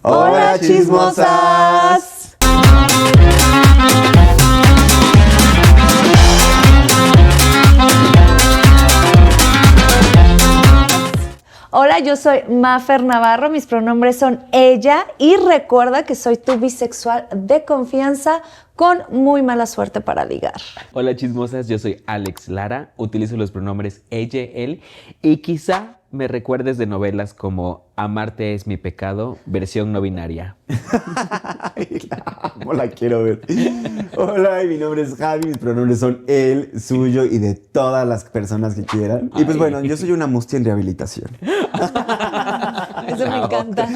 ¡Hola, chismosas! Hola, yo soy Mafer Navarro, mis pronombres son ella y recuerda que soy tu bisexual de confianza con muy mala suerte para ligar. Hola chismosas, yo soy Alex Lara, utilizo los pronombres ella, él y quizá me recuerdes de novelas como Amarte es mi pecado, versión no binaria. La quiero ver. Hola, mi nombre es Javi, mis pronombres son él, suyo y de todas las personas que quieran. Y pues bueno, yo soy una mustia en rehabilitación. Eso me encanta.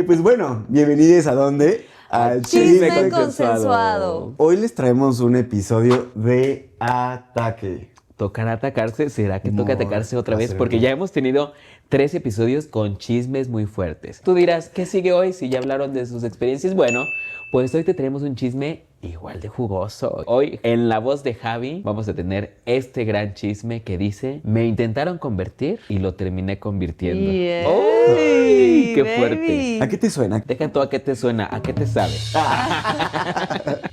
Pues bueno, bienvenidos a ¿dónde? Al Chisme consensuado. Hoy les traemos un episodio de Ataque. ¿Tocará atacarse? ¿Será que toca Amor, atacarse otra vez? hacer Porque bien. ya hemos tenido 3 episodios con chismes muy fuertes. Tú dirás, ¿qué sigue hoy si ya hablaron de sus experiencias? Bueno, pues hoy te traemos un chisme igual de jugoso. Hoy, en la voz de Javi, vamos a tener este gran chisme que dice: me intentaron convertir y lo terminé convirtiendo. Yeah. ¡Uy! ¡Qué Baby. fuerte! ¿A qué te suena? Deja tú a qué te suena, a qué te sabe.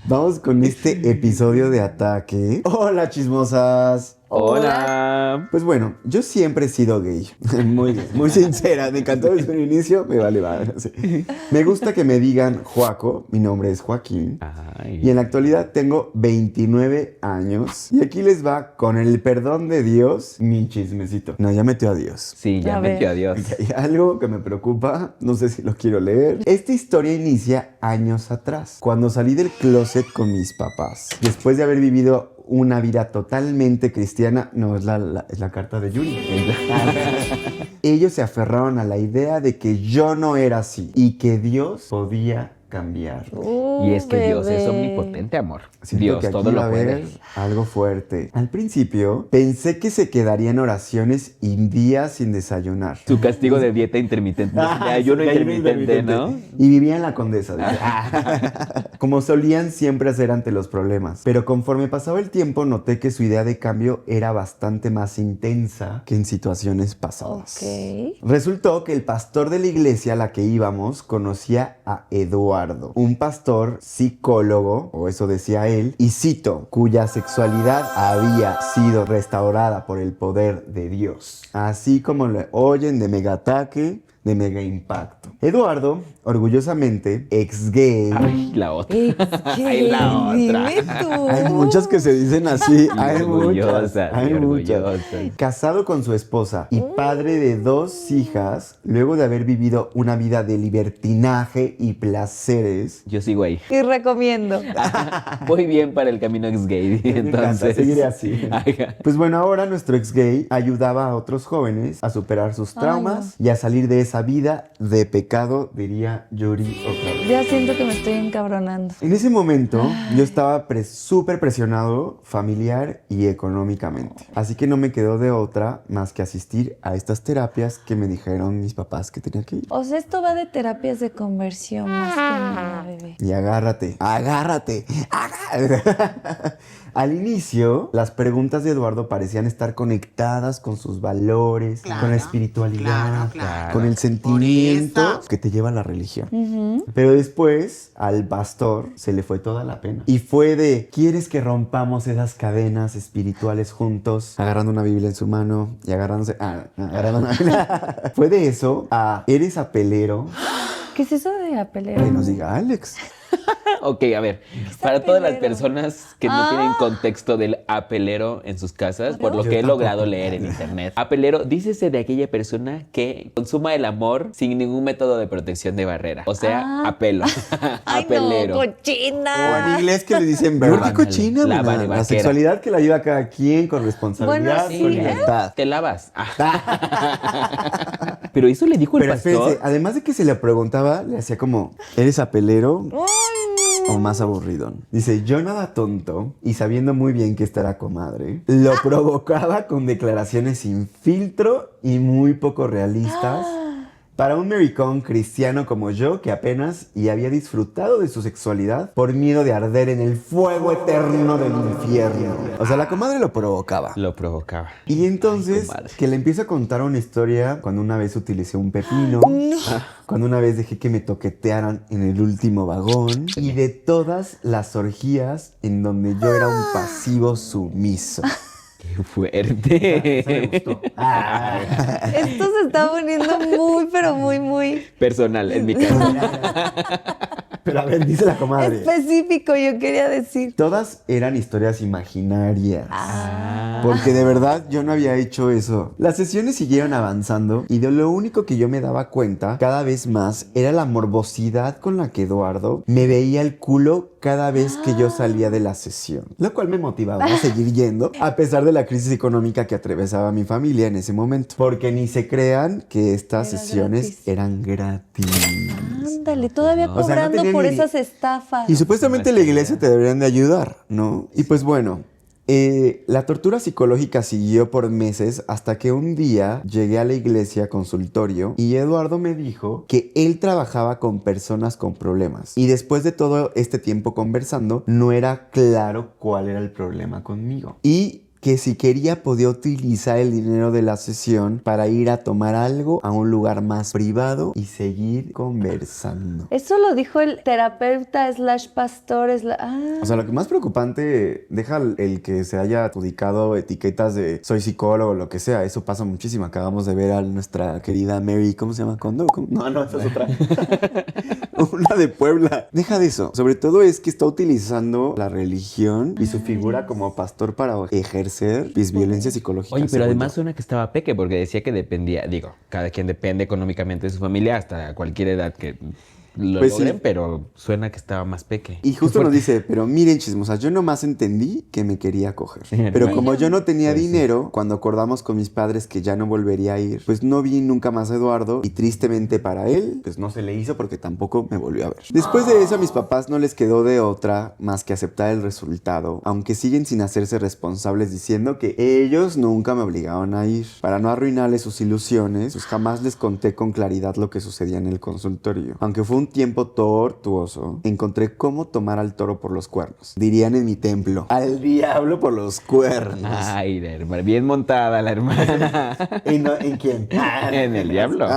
Vamos con este episodio de Ataque. Hola, chismosas. ¡Hola! Pues bueno, yo siempre he sido gay. Muy sincera. Me encantó desde un inicio. Me vale. Sí. Me gusta que me digan Joaco. Mi nombre es Joaquín. Ay. Y en la actualidad tengo 29 años. Y aquí les va, con el perdón de Dios, mi chismecito. No, ya metió a Dios. Sí, ya A ver. metió a Dios. Hay algo que me preocupa, no sé si lo quiero leer. Esta historia inicia años atrás, cuando salí del closet con mis papás. Después de haber vivido una vida totalmente cristiana, no, es la carta de Yuri. Ellos se aferraron a la idea de que yo no era así y que Dios podía cambiar. Y es que Dios es Bebé. omnipotente, amor. Siento Dios que aquí todo va lo a haber puede. algo fuerte. Al principio pensé que se quedaría en oraciones y días sin desayunar. Su castigo de dieta intermitente. De ayuno Sí, intermitente, ¿no? Y vivía en la Condesa. dice. Como solían siempre hacer ante los problemas. Pero conforme pasaba el tiempo noté que su idea de cambio era bastante más intensa que en situaciones pasadas. Ok. Resultó que el pastor de la iglesia a la que íbamos conocía a Eduardo, un pastor psicólogo, o eso decía él, y cito, cuya sexualidad había sido restaurada por el poder de Dios. Así como lo oyen, de mega ataque, de mega impacto. Eduardo, orgullosamente, ex gay. Ay, la otra. Ay, la otra. Dime tú. Hay muchas que se dicen así. Hay muchas. Orgullosa, Hay muchas. orgullosa. Casado con su esposa y padre de 2 hijas, luego de haber vivido una vida de libertinaje y placeres. Yo sigo ahí. Y recomiendo. Voy bien para el camino ex gay. Me encanta, Entonces. seguiré así. Ajá. Pues bueno, ahora nuestro ex gay ayudaba a otros jóvenes a superar sus traumas y a salir de esa vida de pecado, diría Yuri otra vez. Ya siento que me estoy encabronando. En ese momento yo estaba súper presionado familiar y económicamente. Así que no me quedó de otra más que asistir a estas terapias que me dijeron mis papás que tenía que ir. O sea, esto va de terapias de conversión más que nada, bebé. Y agárrate. Al inicio, las preguntas de Eduardo parecían estar conectadas con sus valores, con la espiritualidad, claro. con el sentimiento Por eso. que te lleva a la religión. Pero después, al pastor se le fue toda la pena. Y fue de, ¿quieres que rompamos esas cadenas espirituales juntos? Agarrando una Biblia en su mano y agarrando una Biblia. Fue de eso a, ¿eres apelero? ¿Qué es eso de apelero? Que nos diga Alex. Ok, a ver. Para todas las apelero? personas que no tienen contexto del apelero en sus casas, por lo Yo que he tampoco. logrado leer en internet. Apelero, dícese de aquella persona que consuma el amor sin ningún método de protección de barrera. O sea, apelo. Ay, Apelero. no, O en cochina. inglés que le dicen Verdad. verdad. cochina, La mana. vaquera. La sexualidad que la lleva cada quien con responsabilidad, Bueno, sí, con ¿eh? libertad. Te lavas. Pero eso le dijo el Pero pastor. espérense, además de que se le preguntaba, le hacía como, ¿eres apelero o más aburridón? Dice, yo nada tonto y sabiendo muy bien que esta era comadre, lo provocaba con declaraciones sin filtro y muy poco realistas Para un maricón cristiano como yo, que apenas y había disfrutado de su sexualidad por miedo de arder en el fuego eterno del infierno. O sea, la comadre lo provocaba. Lo provocaba. Y entonces, comadre. que le empieza a contar una historia cuando una vez utilicé un pepino, cuando una vez dejé que me toquetearan en el último vagón, y de todas las orgías en donde yo era un pasivo sumiso. ¡Qué fuerte! Eso me gustó. Esto se está poniendo muy, pero muy, muy Personal, en mi caso. Pero a ver, dice la comadre. específico, yo quería decir. Todas eran historias imaginarias. Ah. Porque de verdad yo no había hecho eso. Las sesiones siguieron avanzando y de lo único que yo me daba cuenta cada vez más era la morbosidad con la que Eduardo me veía el culo cada vez que yo salía de la sesión. Lo cual me motivaba a seguir yendo a pesar de la crisis económica que atravesaba mi familia en ese momento. Porque ni se crean que estas Era sesiones gratis. eran gratis. Ándale, todavía O sea, no cobrando tenía por ni- esas estafas. Y supuestamente la iglesia te deberían de ayudar, ¿no? Y pues bueno, la tortura psicológica siguió por meses hasta que un día llegué a la iglesia consultorio y Eduardo me dijo que él trabajaba con personas con problemas. Y después de todo este tiempo conversando, no era claro cuál era el problema conmigo. Y que si quería podía utilizar el dinero de la sesión para ir a tomar algo a un lugar más privado y seguir conversando. Eso lo dijo el terapeuta / pastor O sea, lo que más preocupante, deja el que se haya adjudicado etiquetas de soy psicólogo o lo que sea, eso pasa muchísimo. Acabamos de ver a nuestra querida Mary, ¿cómo se llama? ¿Kondo? No, esa es otra. Una de Puebla. Deja de eso. Sobre todo es que está utilizando la religión y su figura como pastor para ejercer violencia psicológica. Oye, pero según además yo. suena que estaba peque, porque decía que dependía, digo, cada quien depende económicamente de su familia hasta cualquier edad que lo Pues sí. logren, pero suena que estaba más peque. Y justo nos dice, pero miren chismosas, yo nomás entendí que me quería coger. Pero como yo no tenía Pues sí. dinero, cuando acordamos con mis padres que ya no volvería a ir, pues no vi nunca más a Eduardo y tristemente para él, pues no se le hizo porque tampoco me volvió a ver. Después de eso a mis papás no les quedó de otra más que aceptar el resultado, aunque siguen sin hacerse responsables diciendo que ellos nunca me obligaron a ir. Para no arruinarles sus ilusiones, pues jamás les conté con claridad lo que sucedía en el consultorio. Aunque fue un tiempo tortuoso, encontré cómo tomar al toro por los cuernos. Dirían en mi templo, al diablo por los cuernos. Ay, la hermana, bien montada la hermana. ¿En quién? En el diablo.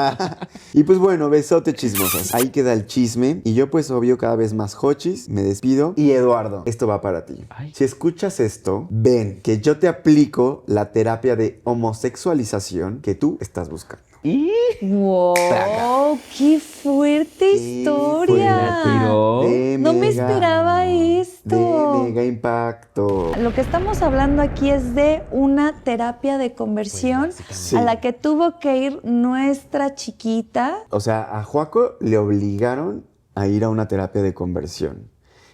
Y pues bueno, besote chismosas. Ahí queda el chisme. Y yo pues obvio cada vez más hochis, me despido. Y Eduardo, esto va para ti. Ay. Si escuchas esto, ven que yo te aplico la terapia de homosexualización que tú estás buscando. Y ¡Wow! ¡Qué fuerte historia! la tiró. De No me mega- esperaba esto. De mega impacto. Lo que estamos hablando aquí es de una terapia de conversión Pues, Sí. a la que tuvo que ir nuestra chiquita. O sea, a Joaco le obligaron a ir a una terapia de conversión.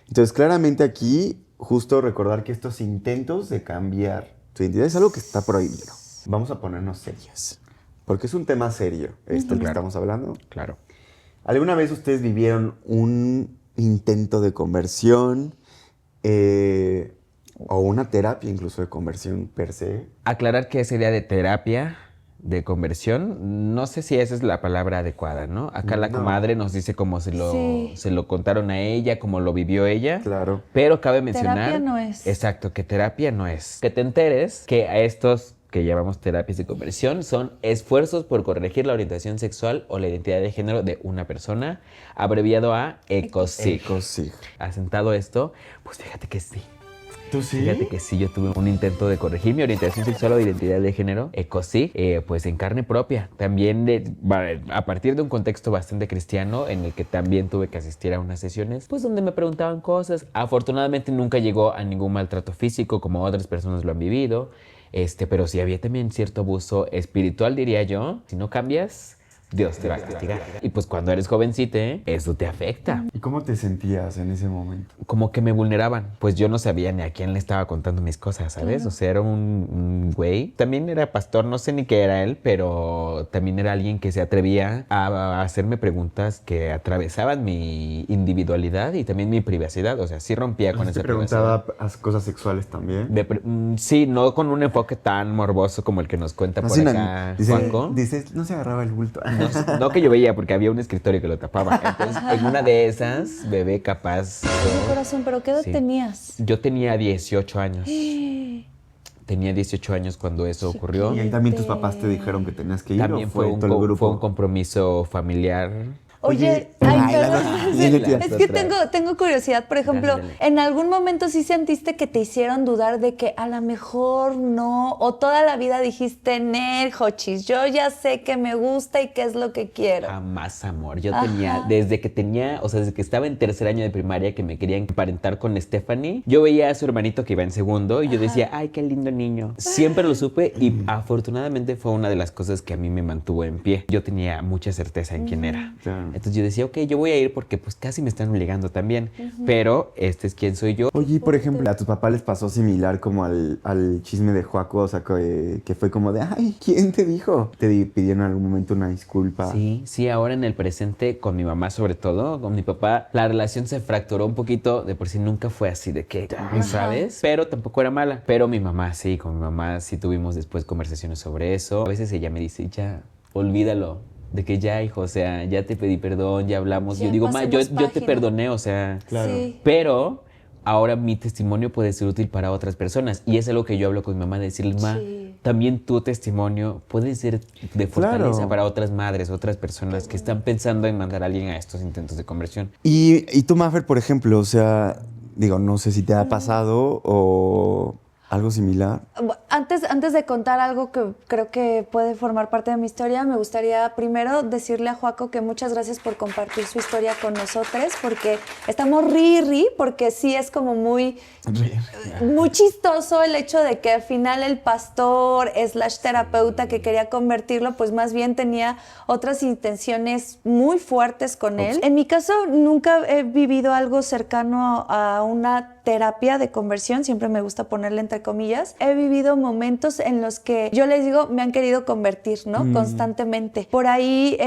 Entonces, claramente aquí, justo recordar que estos intentos de cambiar tu identidad es algo que está prohibido. Vamos a ponernos serios. Porque es un tema serio, esto que Claro. estamos hablando. claro. ¿Alguna vez ustedes vivieron un intento de conversión o una terapia incluso de conversión per se? Aclarar que esa idea de terapia de conversión, no sé si esa es la palabra adecuada, ¿no? Acá la No. comadre nos dice cómo se Sí. lo contaron a ella, cómo lo vivió ella. Claro. Pero cabe mencionar... Terapia no es. Exacto, que terapia no es. Que te enteres que a estos que llamamos terapias de conversión son esfuerzos por corregir la orientación sexual o la identidad de género de una persona, abreviado a ECOSIG. Ecosig. Asentado esto, pues fíjate que sí. ¿Tú sí? Fíjate que sí, yo tuve un intento de corregir mi orientación sexual o de identidad de género, ECOSIG, pues en carne propia. También a partir de un contexto bastante cristiano en el que también tuve que asistir a unas sesiones, pues donde me preguntaban cosas. Afortunadamente nunca llegó a ningún maltrato físico como otras personas lo han vivido, pero sí había también cierto abuso espiritual, diría yo. Si no cambias, Dios te va a castigar. Y pues cuando eres jovencita, eso te afecta. ¿Y cómo te sentías en ese momento? Como que me vulneraban. Pues yo no sabía ni a quién le estaba contando mis cosas, ¿sabes? O sea, era un güey. También era pastor, no sé ni qué era él, pero también era alguien que se atrevía a hacerme preguntas que atravesaban mi individualidad y también mi privacidad. O sea, sí rompía con ¿Te esa privacidad. preguntaba cosas sexuales también? Sí, no con un enfoque tan morboso como el que nos cuenta por acá Juanco. Dice, no se agarraba el bulto. No que yo veía, porque había un escritorio que lo tapaba. Entonces, en una de esas, bebé capaz. Mi corazón, ¿pero qué edad Sí. tenías? Yo tenía 18 años. Tenía 18 años cuando eso ocurrió. ¿Y ahí también tus papás te dijeron que tenías que ir También o fue fue todo el grupo? fue un compromiso familiar. Oye, ay, ay, la perdón. verdad, Sí, dile que- es que tengo curiosidad. Por ejemplo, Dale, dale. ¿en algún momento sí sentiste que te hicieron dudar de que a lo mejor no? ¿O toda la vida dijiste, Nel, Jochis, yo ya sé que me gusta y qué es lo que quiero? Jamás, amor. Yo Ajá. tenía, desde que estaba en tercer año de primaria que me querían emparentar con Stephanie, yo veía a su hermanito que iba en segundo y yo decía, ay, qué lindo niño. Siempre lo supe y afortunadamente fue una de las cosas que a mí me mantuvo en pie. Yo tenía mucha certeza en quién era. Claro. Entonces yo decía, ok, yo voy a ir porque pues casi me están obligando también, pero este es quién soy yo. Oye, y por ejemplo, ¿a tus papás les pasó similar como al chisme de Joaco? O sea, que fue como de, ay, ¿quién te dijo? ¿Te pidieron en algún momento una disculpa? Sí, ahora en el presente con mi mamá sobre todo, con mi papá, la relación se fracturó un poquito, de por sí nunca fue así de que, ¿sabes? Pero tampoco era mala. Pero mi mamá sí, con mi mamá sí tuvimos después conversaciones sobre eso. A veces ella me dice, ya, olvídalo. De que ya, hijo, o sea, ya te pedí perdón, ya hablamos. Ya Yo digo, ma, yo pasemos te página". perdoné, o sea. Claro. Sí. Pero ahora mi testimonio puede ser útil para otras personas. Y es algo que yo hablo con mi mamá, de decirle, ma, Sí. también tu testimonio puede ser de fortaleza Claro. para otras madres, otras personas que están pensando en mandar a alguien a estos intentos de conversión. Y tú, Mafer, por ejemplo, o sea, digo, no sé si te ha pasado o algo similar. Antes de contar algo que creo que puede formar parte de mi historia, me gustaría primero decirle a Joaco que muchas gracias por compartir su historia con nosotros, porque estamos porque sí es como muy chistoso el hecho de que al final el pastor / terapeuta que quería convertirlo, pues más bien tenía otras intenciones muy fuertes con él. En mi caso, nunca he vivido algo cercano a una terapia de conversión, siempre me gusta ponerle entre comillas. He vivido momentos en los que yo les digo, me han querido convertir, ¿no? Constantemente. Por ahí,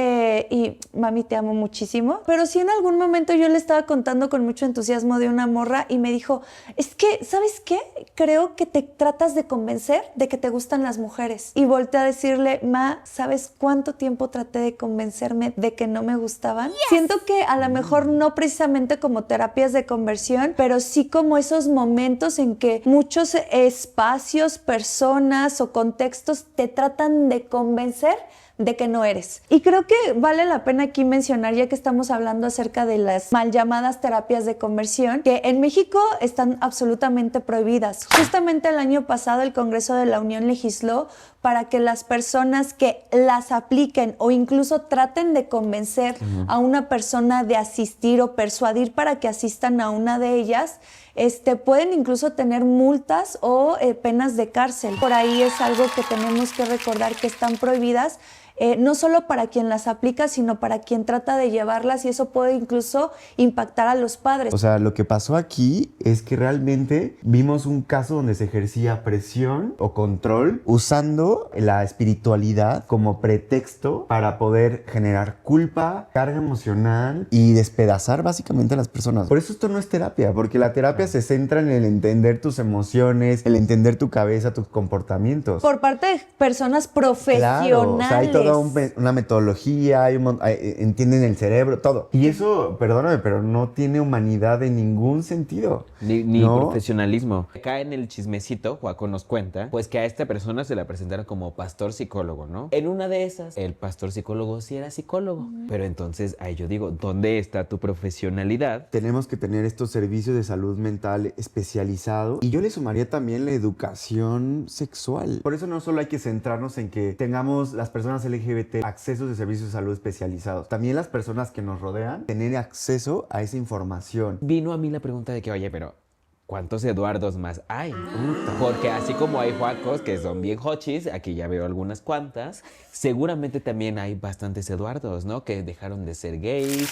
y mami, te amo muchísimo, pero sí en algún momento yo le estaba contando con mucho entusiasmo de una morra y me dijo, es que, ¿sabes qué? Creo que te tratas de convencer de que te gustan las mujeres. Y volteé a decirle, ma, ¿sabes cuánto tiempo traté de convencerme de que no me gustaban? Siento que a lo mejor no precisamente como terapias de conversión, pero sí como esos momentos en que muchos espacios, personas o contextos te tratan de convencer de que no eres. Y creo que vale la pena aquí mencionar, ya que estamos hablando acerca de las mal llamadas terapias de conversión, que en México están absolutamente prohibidas. Justamente el año pasado el Congreso de la Unión legisló para que las personas que las apliquen o incluso traten de convencer a una persona de asistir o persuadir para que asistan a una de ellas, pueden incluso tener multas o penas de cárcel. Por ahí es algo que tenemos que recordar que están prohibidas, no solo para quien las aplica, sino para quien trata de llevarlas, y eso puede incluso impactar a los padres. O sea, lo que pasó aquí es que realmente vimos un caso donde se ejercía presión o control usando la espiritualidad como pretexto para poder generar culpa, carga emocional y despedazar básicamente a las personas. Por eso esto no es terapia, porque la terapia se centra en el entender tus emociones, el entender tu cabeza, tus comportamientos. Por parte de personas profesionales. Claro, o sea, hay toda una metodología, entienden el cerebro, todo. Y eso, perdóname, pero no tiene humanidad en ningún sentido. Ni ¿no? profesionalismo. Acá en el chismecito, Joaco nos cuenta, pues que a esta persona se la presentaron como pastor psicólogo, ¿no? En una de esas, el pastor psicólogo sí era psicólogo. Pero entonces, ahí yo digo, ¿dónde está tu profesionalidad? Tenemos que tener estos servicios de salud mental especializados. Y yo le sumaría también la educación sexual. Por eso no solo hay que centrarnos en que tengamos las personas LGBT accesos de servicios de salud especializados. También las personas que nos rodean tener acceso a esa información. Vino a mí la pregunta de que, oye, pero ¿cuántos Eduardos más hay? Porque así como hay Joacos que son bien hochis, aquí ya veo algunas cuantas, seguramente también hay bastantes Eduardos, ¿no? Que dejaron de ser gays.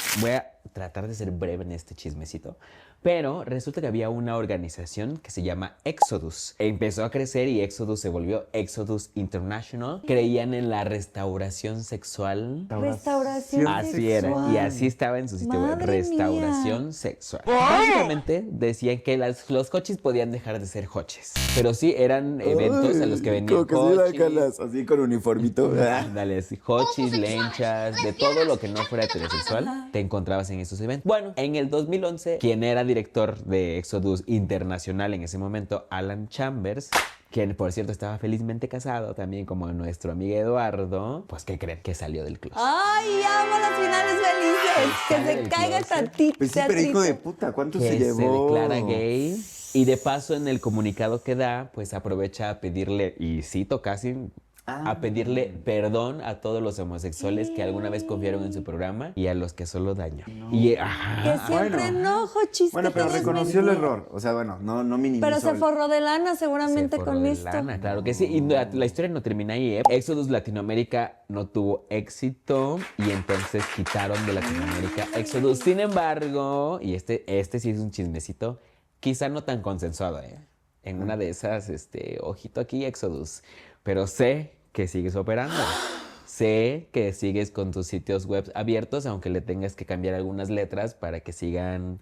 tratar de ser breve en este chismecito. Pero resulta que había una organización que se llama Exodus. Empezó a crecer y Exodus se volvió Exodus International. Creían en la restauración sexual. Restauración Así sexual. era, y así estaba en su sitio web, Madre restauración sexual. Básicamente decían que los hochis podían dejar de ser hochis, pero sí eran eventos a los que venían Como que se iban hochis. calas, así con uniformito. Dale, sí, hochis, lenchas, de todo lo que no fuera heterosexual, te encontrabas en esos eventos. Bueno, en el 2011, quien era director de Exodus Internacional en ese momento, Alan Chambers, quien por cierto estaba felizmente casado también como nuestro amigo Eduardo, pues ¿qué creen? Que salió del closet. ¡Ay, amo los finales felices! Sale Que se del caiga closet. tantito. Pues sí, pero hijo de puta, ¿cuánto Que se llevó? se declara gay y de paso en el comunicado que da, pues aprovecha a pedirle, y cito casi, a pedirle perdón a todos los homosexuales que alguna vez confiaron en su programa y a los que solo dañó. Y Que siempre bueno. enojo, chiste. Bueno, pero reconoció el error. O sea, bueno, no minimizó. Pero se forró de lana seguramente se forró con de esto. lana, claro que sí. Y la historia no termina ahí, ¿eh? Exodus Latinoamérica no tuvo éxito y entonces quitaron de Latinoamérica Exodus. Sin embargo, y este sí es un chismecito, quizá no tan consensuado, ¿eh? En una de esas, ojito aquí, Exodus. Pero sé que sigues operando. Sé que sigues con tus sitios web abiertos, aunque le tengas que cambiar algunas letras para que sigan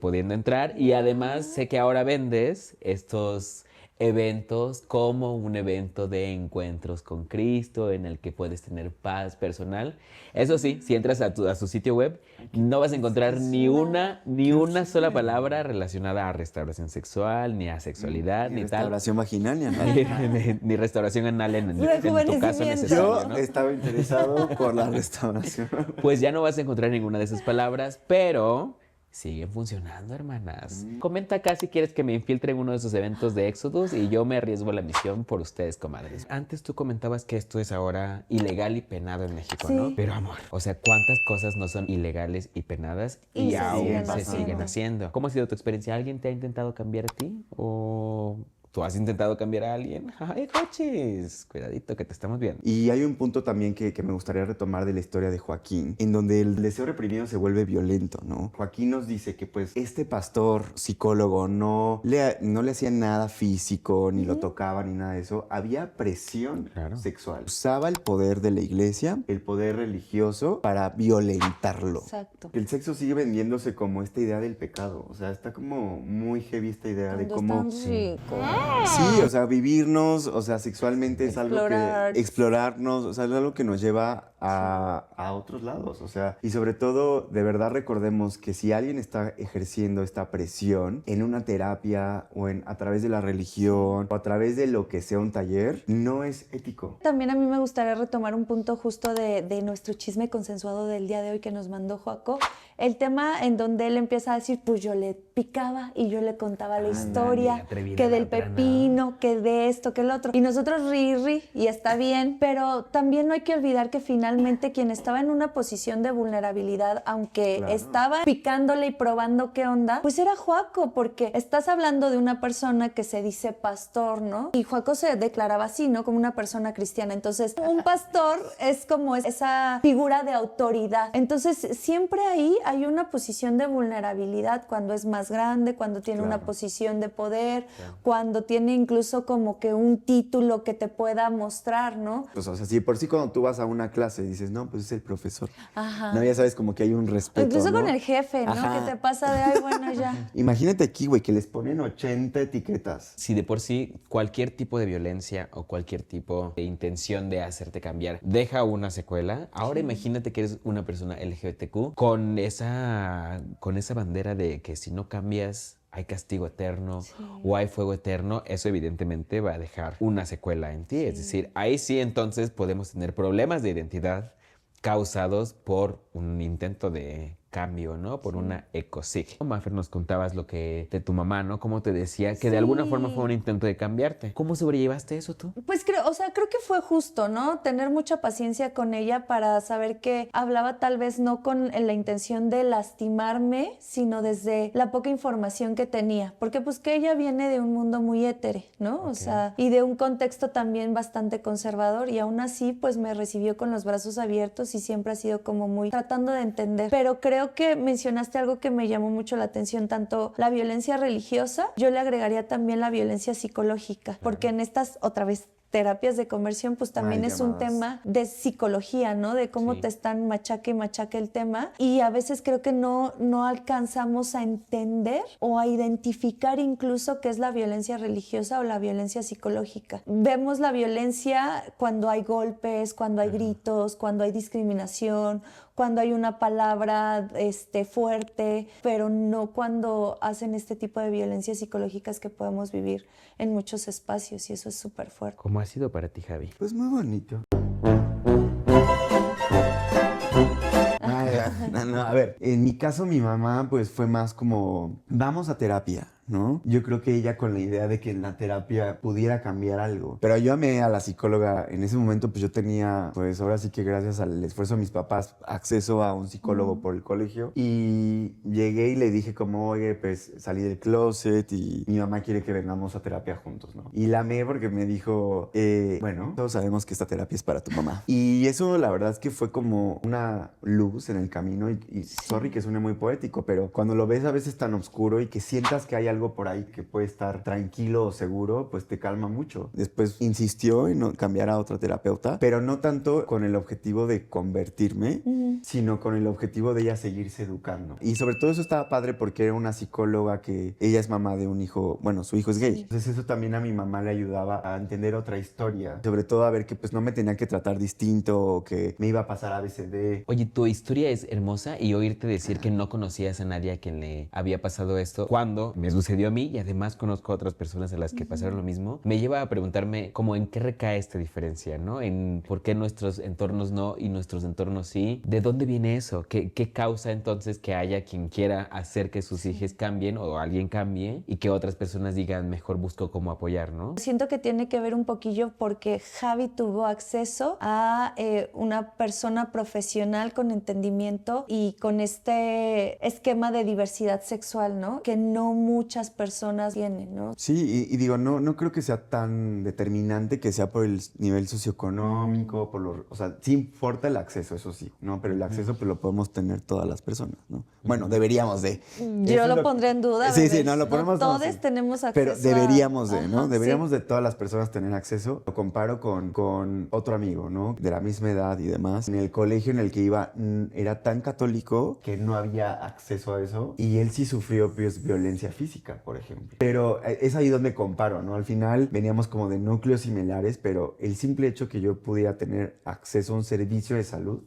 pudiendo entrar. Y además sé que ahora vendes estos eventos como un evento de encuentros con Cristo en el que puedes tener paz personal. Eso sí, si entras a su sitio web, no vas a encontrar ni una sola palabra relacionada a restauración sexual, ni a sexualidad, ni tal. Restauración vaginal, ni nada. Ni restauración anal en tu caso Rejuvenecimiento. necesario, Yo ¿no? estaba interesado por la restauración. Pues ya no vas a encontrar ninguna de esas palabras, pero siguen funcionando, hermanas. Comenta acá si quieres que me infiltre en uno de esos eventos de Exodus y yo me arriesgo a la misión por ustedes, comadres. Antes tú comentabas que esto es ahora ilegal y penado en México, Sí. ¿no? Pero amor, o sea, ¿cuántas cosas no son ilegales y penadas Y y se aún siguen se haciendo. siguen haciendo? ¿Cómo ha sido tu experiencia? ¿Alguien te ha intentado cambiar a ti? ¿O tú has intentado cambiar a alguien? ¡Ay, coches! Cuidadito que te estamos viendo. Y hay un punto también que me gustaría retomar de la historia de Joaquín, en donde el deseo reprimido se vuelve violento, ¿no? Joaquín nos dice que pues este pastor psicólogo no le hacía nada físico, ni lo tocaba, ni nada de eso. Había presión Claro. sexual. Usaba el poder de la iglesia, el poder religioso, para violentarlo. Exacto. El sexo sigue vendiéndose como esta idea del pecado. O sea, está como muy heavy esta idea de Cuando cómo... es tan rico. Sí, o sea, vivirnos, o sea, sexualmente es algo Explorar. que... Explorarnos, o sea, es algo que nos lleva a otros lados, o sea, y sobre todo, de verdad recordemos que si alguien está ejerciendo esta presión en una terapia o a través de la religión o a través de lo que sea un taller, no es ético. También a mí me gustaría retomar un punto justo de nuestro chisme consensuado del día de hoy que nos mandó Joaco. El tema en donde él empieza a decir, pues yo le picaba y yo le contaba la historia, atrevida que la del otra, ¿no? pepino, que de esto, que el otro. Y nosotros ri, y está bien, pero también no hay que olvidar que finalmente quien estaba en una posición de vulnerabilidad, aunque Claro. estaba picándole y probando qué onda, pues era Joaco, porque estás hablando de una persona que se dice pastor, ¿no? Y Joaco se declaraba así, ¿no? Como una persona cristiana. Entonces, un pastor es como esa figura de autoridad. Entonces, siempre ahí hay una posición de vulnerabilidad cuando es más grande, cuando tiene Claro. una posición de poder, cuando tiene incluso como que un título que te pueda mostrar, ¿no? Pues, o sea, si por sí cuando tú vas a una clase dices, no, pues es el profesor. Ajá. No, ya sabes como que hay un respeto, Incluso ¿no? con el jefe, ¿no? Ajá. Que te pasa de, ay, bueno, ya. Imagínate aquí, güey, que les ponen 80 etiquetas. Si de por sí cualquier tipo de violencia o cualquier tipo de intención de hacerte cambiar deja una secuela, ahora imagínate que eres una persona LGBTQ con esa bandera de que si no cambias hay castigo eterno o hay fuego eterno, eso evidentemente va a dejar una secuela en ti. Es decir, ahí sí entonces podemos tener problemas de identidad causados por un intento de cambio, ¿no? Por una ecosig. Mafer, nos contabas lo que de tu mamá, ¿no? Cómo te decía que de alguna forma fue un intento de cambiarte. ¿Cómo sobrellevaste eso tú? Pues creo que fue justo, ¿no? Tener mucha paciencia con ella para saber que hablaba tal vez no con la intención de lastimarme, sino desde la poca información que tenía. Porque pues que ella viene de un mundo muy hétere, ¿no? O sea, y de un contexto también bastante conservador y aún así pues me recibió con los brazos abiertos y siempre ha sido como muy tratando de entender. Pero creo creo que mencionaste algo que me llamó mucho la atención, tanto la violencia religiosa, yo le agregaría también la violencia psicológica, porque en estas, otra vez, terapias de conversión, pues también es un tema de psicología, ¿no? De cómo te están machaque y machaque el tema. Y a veces creo que no alcanzamos a entender o a identificar incluso qué es la violencia religiosa o la violencia psicológica. Vemos la violencia cuando hay golpes, cuando hay gritos, cuando hay discriminación, cuando hay una palabra fuerte, pero no cuando hacen este tipo de violencias psicológicas que podemos vivir en muchos espacios, y eso es súper fuerte. ¿Cómo ha sido para ti, Javi? Pues muy bonito. No, a ver, en mi caso mi mamá pues fue más como, vamos a terapia, ¿no? Yo creo que ella con la idea de que en la terapia pudiera cambiar algo. Pero yo amé a la psicóloga. En ese momento pues yo tenía, pues ahora sí que gracias al esfuerzo de mis papás, acceso a un psicólogo por el colegio. Y llegué y le dije como, oye, pues salí del closet y mi mamá quiere que vengamos a terapia juntos, ¿no? Y la amé porque me dijo, bueno, todos sabemos que esta terapia es para tu mamá. Y eso la verdad es que fue como una luz en el camino y sorry que suene muy poético, pero cuando lo ves a veces tan oscuro y que sientas que hay algo por ahí que puede estar tranquilo o seguro, pues te calma mucho. Después insistió en cambiar a otra terapeuta, pero no tanto con el objetivo de convertirme, sino con el objetivo de ella seguirse educando. Y sobre todo eso estaba padre porque era una psicóloga que ella es mamá de un hijo, bueno, su hijo es gay. Entonces eso también a mi mamá le ayudaba a entender otra historia. Sobre todo a ver que pues no me tenía que tratar distinto o que me iba a pasar ABCD. Oye, tu historia es hermosa y oírte decir que no conocías a nadie a quien le había pasado esto cuando me sucedió a mí y además conozco a otras personas a las que pasaron lo mismo, me lleva a preguntarme como en qué recae esta diferencia, ¿no? En por qué nuestros entornos no y nuestros entornos sí. ¿De dónde viene eso? ¿Qué causa entonces que haya quien quiera hacer que sus hijos cambien o alguien cambie y que otras personas digan mejor busco cómo apoyar, ¿no? Siento que tiene que ver un poquillo porque Javi tuvo acceso a una persona profesional con entendimiento y con este esquema de diversidad sexual, ¿no? Que no muchas personas tienen, ¿no? Sí, y digo, no creo que sea tan determinante que sea por el nivel socioeconómico, o sea, sí importa el acceso, eso sí, ¿no? Pero el acceso pues lo podemos tener todas las personas, ¿no? Bueno, deberíamos de. Yo lo pondré en duda. Sí, bebés. no, lo ponemos. Todos sí. tenemos acceso. Pero deberíamos de, ¿no? Ajá, Deberíamos sí. de todas las personas tener acceso. Lo comparo con otro amigo, ¿no? De la misma edad y demás. En el colegio en el que iba era tan católico que no había acceso a eso. Y él sí sufrió pues, violencia física, por ejemplo. Pero es ahí donde comparo, ¿no? Al final veníamos como de núcleos similares, pero el simple hecho que yo pudiera tener acceso a un servicio de salud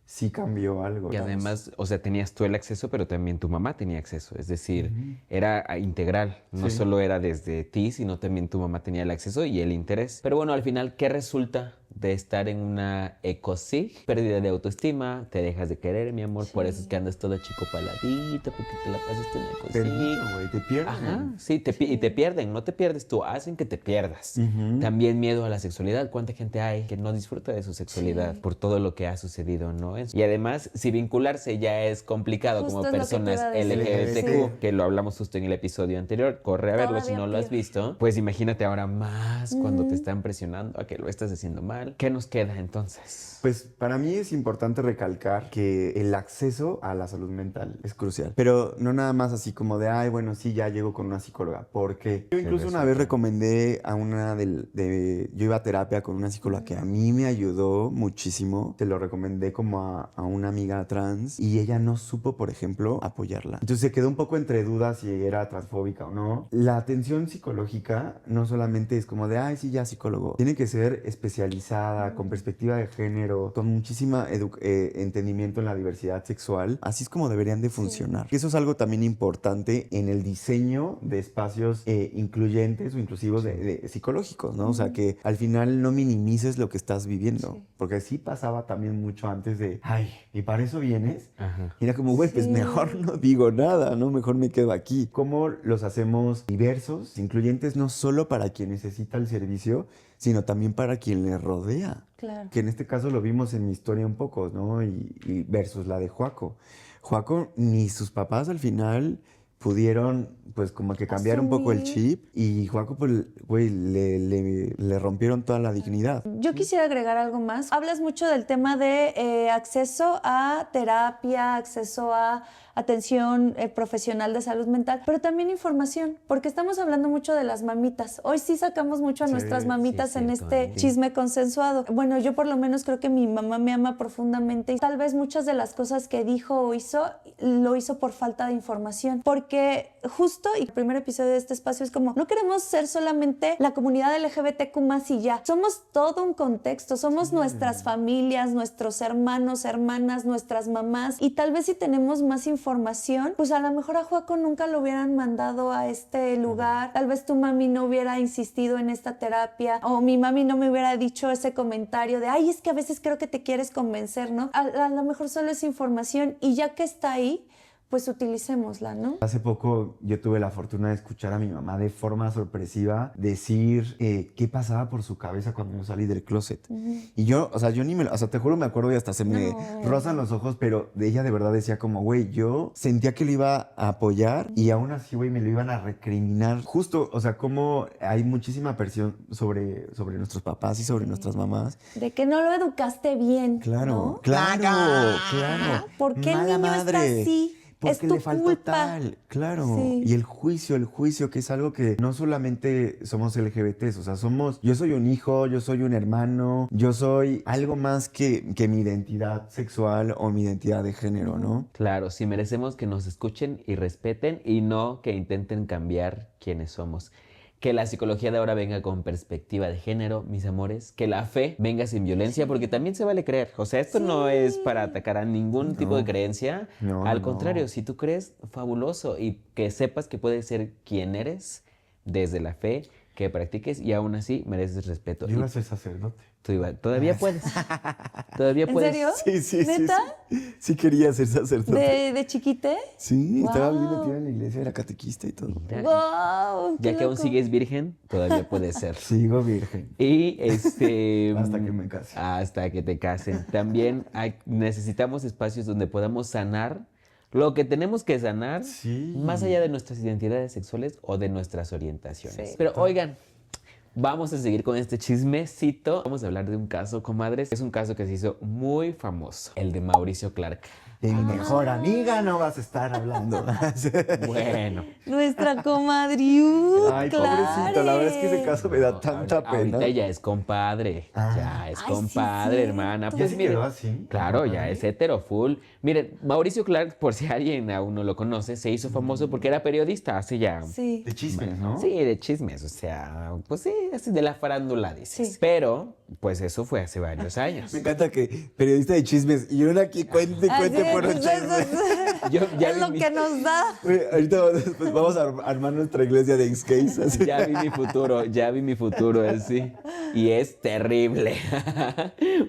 sí cambió algo. Y además, o sea, tenías tú el acceso, pero también tu mamá tenía acceso. Es decir, era integral. No solo era desde ti, sino también tu mamá tenía el acceso y el interés. Pero bueno, al final, ¿qué resulta de estar en una ecosig? Pérdida de autoestima, te dejas de querer, mi amor. Por eso es que andas toda chico paladita, porque te la pasaste en la ecosig. Perdido, güey, te pierden. Ajá, sí, y te pierden, no te pierdes tú, hacen que te pierdas. También miedo a la sexualidad. ¿Cuánta gente hay que no disfruta de su sexualidad por todo lo que ha sucedido, no? Y además, si vincularse ya es complicado Justo como es lo que te personas iba a decir. LGBTQ, Sí. que lo hablamos justo en el episodio anterior, corre a verlo si Todavía no lo has peor. visto. Pues imagínate ahora más cuando te están presionando a que lo estás haciendo mal. ¿Qué nos queda entonces? Pues para mí es importante recalcar que el acceso a la salud mental es crucial. Pero no nada más así como de, ay, bueno, sí, ya llego con una psicóloga. Porque yo incluso una vez recomendé a una yo iba a terapia con una psicóloga que a mí me ayudó muchísimo. Te lo recomendé como a una amiga trans y ella no supo, por ejemplo, apoyarla. Entonces se quedó un poco entre dudas si era transfóbica o no. La atención psicológica no solamente es como de, ay, sí, ya psicólogo. Tiene que ser especializada, con perspectiva de género, con muchísima entendimiento en la diversidad sexual. Así es como deberían de funcionar. Eso es algo también importante en el diseño de espacios incluyentes o inclusivos de psicológicos, ¿no? O sea, que al final no minimices lo que estás viviendo. Porque así pasaba también mucho antes de, ay, ¿y para eso vienes? Ajá. Y era como, güey, pues mejor no digo nada, ¿no? Mejor me quedo aquí. ¿Cómo los hacemos diversos, incluyentes, no solo para quien necesita el servicio, sino también para quien le rodea? Claro. Que en este caso lo vimos en mi historia un poco, ¿no? Y versus la de Joaco. Joaco, ni sus papás al final pudieron pues como que cambiar un poco el Asumir. chip y Joaco pues güey le rompieron toda la dignidad. Yo quisiera agregar algo más. Hablas mucho del tema de acceso a terapia, acceso a atención profesional de salud mental, pero también información, porque estamos hablando mucho de las mamitas. Hoy sí sacamos mucho a Sí, nuestras mamitas sí, en cierto, este sí. chisme consensuado. Bueno, yo por lo menos creo que mi mamá me ama profundamente y tal vez muchas de las cosas que dijo o hizo, lo hizo por falta de información, porque justo, y el primer episodio de este espacio es como, no queremos ser solamente la comunidad LGBTQ más y ya, somos todo un contexto, somos nuestras familias, nuestros hermanos, hermanas, nuestras mamás, y tal vez si tenemos más información, pues a lo mejor a Joaco nunca lo hubieran mandado a este lugar, tal vez tu mami no hubiera insistido en esta terapia, o mi mami no me hubiera dicho ese comentario de, ay, es que a veces creo que te quieres convencer, ¿no? A lo mejor solo es información, y ya que está ahí, pues utilicémosla, ¿no? Hace poco yo tuve la fortuna de escuchar a mi mamá de forma sorpresiva decir qué pasaba por su cabeza cuando yo salí del closet. Y yo, o sea, yo ni me, o sea, te juro me acuerdo y hasta se me rozan los ojos, pero de ella de verdad decía como, güey, yo sentía que le iba a apoyar y aún así, güey, me lo iban a recriminar. Justo, o sea, como hay muchísima presión sobre nuestros papás y sobre nuestras mamás. De que no lo educaste bien, Claro, ¿no? claro. ¿Por qué el Mala niño está madre. así? Porque Es tu le faltó culpa. tal, claro. Sí. Y el juicio, que es algo que no solamente somos LGBTs, o sea, yo soy un hijo, yo soy un hermano, yo soy algo más que mi identidad sexual o mi identidad de género, ¿no? Claro, sí merecemos que nos escuchen y respeten y no que intenten cambiar quiénes somos. Que la psicología de ahora venga con perspectiva de género, mis amores. Que la fe venga sin violencia, porque también se vale creer. O sea, esto no es para atacar a ningún tipo de creencia. No, Al no. contrario, si tú crees, fabuloso. Y que sepas que puedes ser quien eres desde la fe, que practiques y aún así mereces respeto. Yo iba a Y ser sacerdote. todavía puedes. Todavía ¿En puedes. serio? Sí. ¿Neta? Sí quería ser sacerdote. ¿De chiquite? Sí, estaba bien Wow. metida en la iglesia, era catequista y todo. Mira, ¡Wow! ya qué que aún loco. sigues virgen, todavía puedes ser. Sigo virgen. Y Hasta que me case. Hasta que te casen. También necesitamos espacios donde podamos sanar lo que tenemos que sanar, Sí. más allá de nuestras identidades sexuales o de nuestras orientaciones. Sí. Pero oigan, vamos a seguir con este chismecito. Vamos a hablar de un caso, comadres. Es un caso que se hizo muy famoso, el de Mauricio Clark. De mi mejor amiga no vas a estar hablando. Bueno. Nuestra comadriu. Ay, pobrecita, la verdad es que ese caso me da tanta pena. Ahorita ya es compadre. Ya es Ay, compadre, sí, hermana. cierto. ¿Ya Pues se miren, quedó así? claro, ya es hetero full. Miren, Mauricio Clark, por si alguien aún no lo conoce, se hizo famoso porque era periodista hace ya. Sí. De chismes, ¿no? Sí, de chismes, o sea, pues sí, así de la farándula dices. Sí. Pero, pues eso fue hace varios años. Me encanta que periodista de chismes y uno aquí cuente por un chisme. Yo ya Es vi lo mi- que nos da. Güey, ahorita después vamos a armar nuestra iglesia de X-Case. así. Ya vi mi futuro, sí. Y es terrible.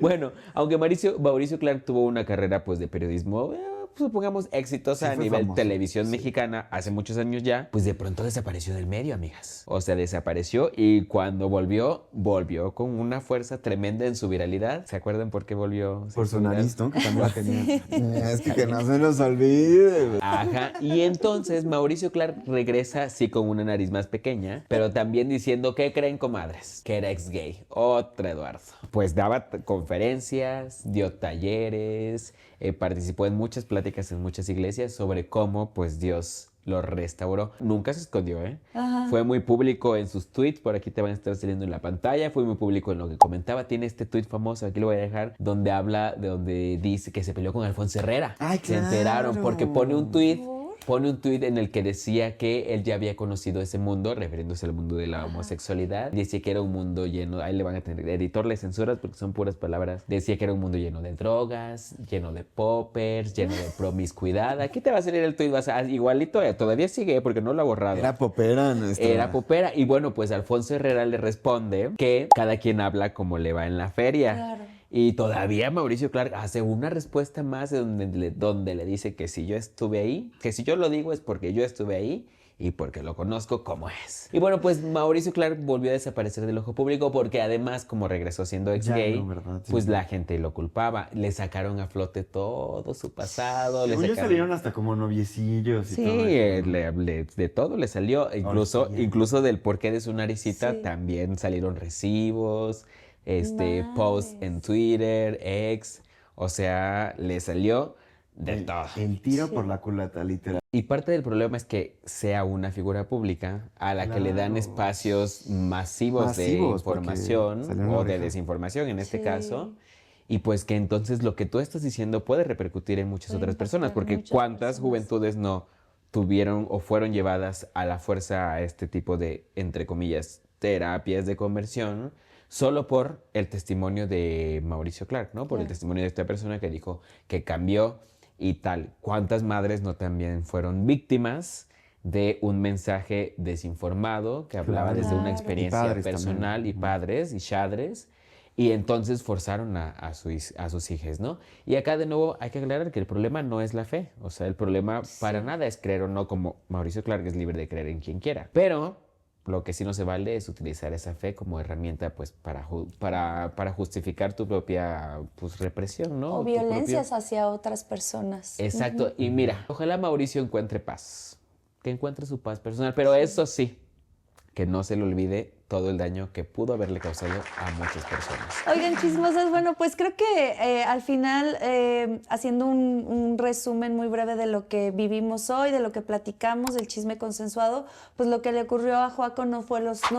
Bueno, aunque Mauricio Clark tuvo una carrera pues de periodismo, supongamos exitosa Sí, a fue nivel famoso. televisión mexicana hace muchos años ya, pues de pronto desapareció del medio, amigas. O sea, desapareció y cuando volvió con una fuerza tremenda en su viralidad. ¿Se acuerdan por qué volvió? Por su viral? nariz, ¿no? Que también la tenía. Es que no se nos olvide. güey. Ajá, y entonces Mauricio Clark regresa sí con una nariz más pequeña, pero también diciendo, ¿qué creen, comadres? Que era ex gay, otro Eduardo. Pues daba conferencias, dio talleres, participó en muchas pláticas en muchas iglesias sobre cómo pues Dios lo restauró. Nunca se escondió, ¿eh? Ajá. Fue muy público en sus tweets, por aquí te van a estar saliendo en la pantalla, fue muy público en lo que comentaba. Tiene este tweet famoso, aquí lo voy a dejar, donde dice que se peleó con Alfonso Herrera. Ay, Se enteraron claro. porque pone un tweet en el que decía que él ya había conocido ese mundo, refiriéndose al mundo de la homosexualidad. Decía que era un mundo lleno, ahí le van a tener, editor le censuras porque son puras palabras. Decía que era un mundo lleno de drogas, lleno de poppers, lleno de promiscuidad. Aquí te va a salir el tweet, igualito, todavía sigue porque no lo ha borrado. Era popera nuestra. Era popera. Y bueno, pues Alfonso Herrera le responde que cada quien habla como le va en la feria. Claro. Y todavía Mauricio Clark hace una respuesta más donde le dice que si yo estuve ahí, que si yo lo digo es porque yo estuve ahí y porque lo conozco como es. Y bueno, pues Mauricio Clark volvió a desaparecer del ojo público porque además, como regresó siendo ex gay, no, ¿verdad? Sí. pues la gente lo culpaba. Le sacaron a flote todo su pasado. Según yo salieron hasta como noviecillos y Sí, todo eso, ¿no? de todo le salió. Incluso del porqué de su naricita Sí. también salieron recibos, posts en Nice. Twitter, ex. O sea, le salió de todo. El tiro Sí. por la culata, literal. Y parte del problema es que sea una figura pública a la que le dan Claro. espacios masivos de Masivos, porque información salió en la o de oreja. desinformación en este Sí. caso. Y pues que entonces lo que tú estás diciendo puede repercutir en muchas Puede otras personas, impactar porque muchas cuántas personas. juventudes no tuvieron o fueron llevadas a la fuerza a este tipo de, entre comillas, terapias de conversión, solo por el testimonio de Mauricio Clark, ¿no? Por el Claro. testimonio de esta persona que dijo que cambió y tal. ¿Cuántas madres no también fueron víctimas de un mensaje desinformado que hablaba Claro. desde una Claro. experiencia Y padres personal también. y padres y chadres? Y entonces forzaron a sus hijas, ¿no? Y acá de nuevo hay que aclarar que el problema no es la fe. O sea, el problema para nada es creer o no, como Mauricio Clark es libre de creer en quien quiera. Pero lo que sí no se vale es utilizar esa fe como herramienta pues para justificar tu propia pues, represión, ¿no? O Tu violencias propio- hacia otras personas. Exacto. Y mira, ojalá Mauricio encuentre paz. Que encuentre su paz personal. Pero eso sí, que no se le olvide todo el daño que pudo haberle causado a muchas personas. Oigan, chismosas, bueno, pues creo que al final, haciendo un resumen muy breve de lo que vivimos hoy, de lo que platicamos, del chisme consensuado, pues lo que le ocurrió a Joaco no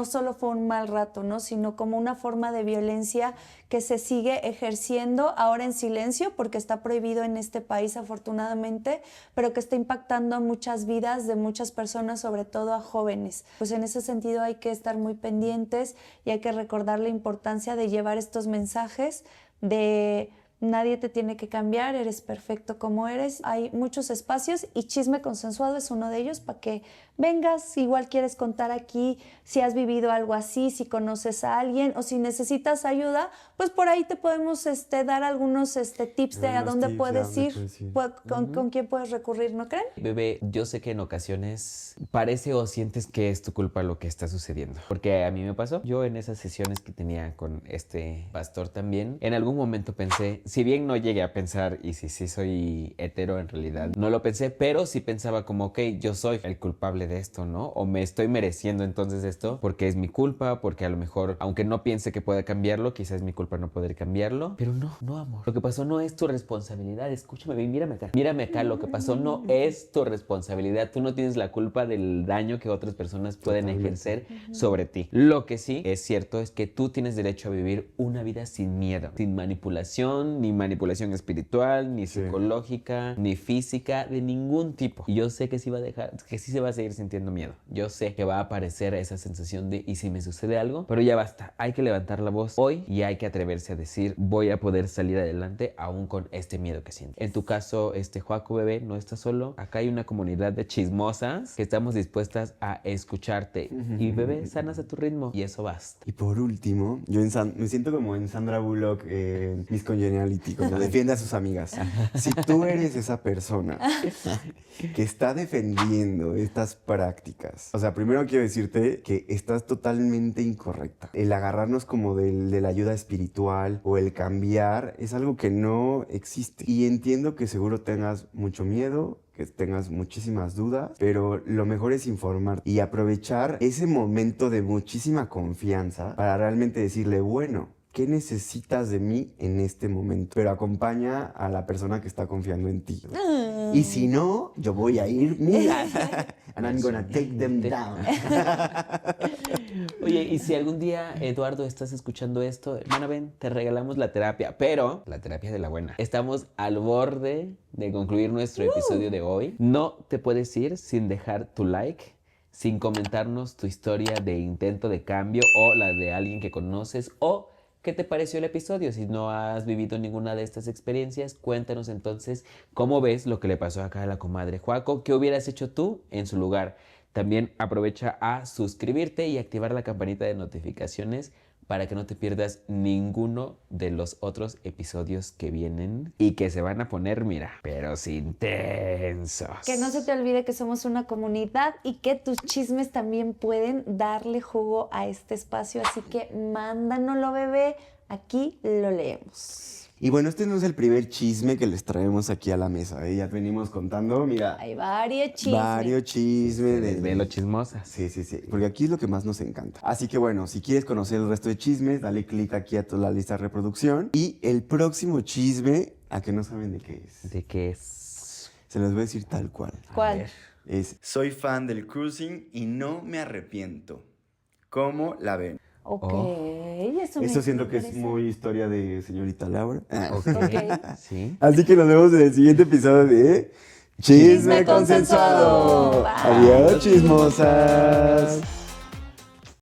solo fue un mal rato, ¿no? Sino como una forma de violencia que se sigue ejerciendo ahora en silencio, porque está prohibido en este país, afortunadamente, pero que está impactando a muchas vidas de muchas personas, sobre todo a jóvenes. Pues en ese sentido hay que estar muy pendientes y hay que recordar la importancia de llevar estos mensajes de nadie te tiene que cambiar, eres perfecto como eres. Hay muchos espacios y Chisme Consensuado es uno de ellos para que vengas, igual quieres contar aquí si has vivido algo así, si conoces a alguien o si necesitas ayuda, pues por ahí te podemos dar algunos tips de a Algunos dónde tips de puedes dónde ir, puedes ir. con quién puedes recurrir, ¿no creen? Bebé, yo sé que en ocasiones parece o sientes que es tu culpa lo que está sucediendo. Porque a mí me pasó. Yo en esas sesiones que tenía con este pastor también, en algún momento pensé, si bien no llegué a pensar, y si sí soy hetero en realidad, no lo pensé, pero sí pensaba como, ok, yo soy el culpable de esto, ¿no? O me estoy mereciendo entonces esto porque es mi culpa, porque a lo mejor, aunque no piense que pueda cambiarlo, quizás es mi culpa no poder cambiarlo. Pero no, amor. Lo que pasó no es tu responsabilidad. Escúchame bien, mírame acá. Mírame acá, lo que pasó no es tu responsabilidad. Tú no tienes la culpa del daño que otras personas pueden ejercer sobre ti. Lo que sí es cierto es que tú tienes derecho a vivir una vida sin miedo, sin manipulación, ni manipulación espiritual, ni psicológica, ni física, de ningún tipo. Y yo sé que sí se va a seguir sintiendo miedo. Yo sé que va a aparecer esa sensación de ¿y si me sucede algo? Pero ya basta. Hay que levantar la voz hoy y hay que atreverse a decir voy a poder salir adelante aún con este miedo que siento. En tu caso, Joaco bebé, no estás solo. Acá hay una comunidad de chismosas que estamos dispuestas a escucharte. Y bebé, sanas a tu ritmo y eso basta. Y por último, yo me siento como en Sandra Bullock en Miss Congeniality, como defiende a sus amigas. Si tú eres esa persona que está defendiendo estas prácticas, o sea, primero quiero decirte que estás totalmente incorrecta. El agarrarnos como de la ayuda espiritual o el cambiar es algo que no existe. Y entiendo que seguro tengas mucho miedo, que tengas muchísimas dudas, pero lo mejor es informar y aprovechar ese momento de muchísima confianza para realmente decirle, bueno, ¿qué necesitas de mí en este momento? Pero acompaña a la persona que está confiando en ti. Y si no, yo voy a ir, mira, and I'm gonna take them down. Oye, y si algún día, Eduardo, estás escuchando esto, hermana, ven, te regalamos la terapia, pero la terapia de la buena. Estamos al borde de concluir nuestro episodio de hoy. No te puedes ir sin dejar tu like, sin comentarnos tu historia de intento de cambio o la de alguien que conoces o ¿qué te pareció el episodio? Si no has vivido ninguna de estas experiencias, cuéntanos entonces cómo ves lo que le pasó acá a la comadre Joaco. ¿Qué hubieras hecho tú en su lugar? También aprovecha a suscribirte y activar la campanita de notificaciones para que no te pierdas ninguno de los otros episodios que vienen y que se van a poner, mira, pero intensos. Que no se te olvide que somos una comunidad y que tus chismes también pueden darle jugo a este espacio, así que mándanoslo, bebé, aquí lo leemos. Y bueno, este no es el primer chisme que les traemos aquí a la mesa, ¿eh? Ya venimos contando, mira, Hay varios chismes. varios chismes. Les ve lo chismosas. Sí, porque aquí es lo que más nos encanta. Así que bueno, si quieres conocer el resto de chismes, dale clic aquí a toda la lista de reproducción. Y el próximo chisme, ¿a que no saben de qué es? ¿De qué es? Se los voy a decir tal cual. A ¿Cuál? ver. Es, soy fan del cruising y no me arrepiento. ¿Cómo la ven? Ok, Oh. Esto siento que es muy historia de señorita Laura. Ok. Ok. Sí. Así que nos vemos en el siguiente episodio de Chisme Chisme Consensuado. Consensuado. Bye. Adiós, chismosas.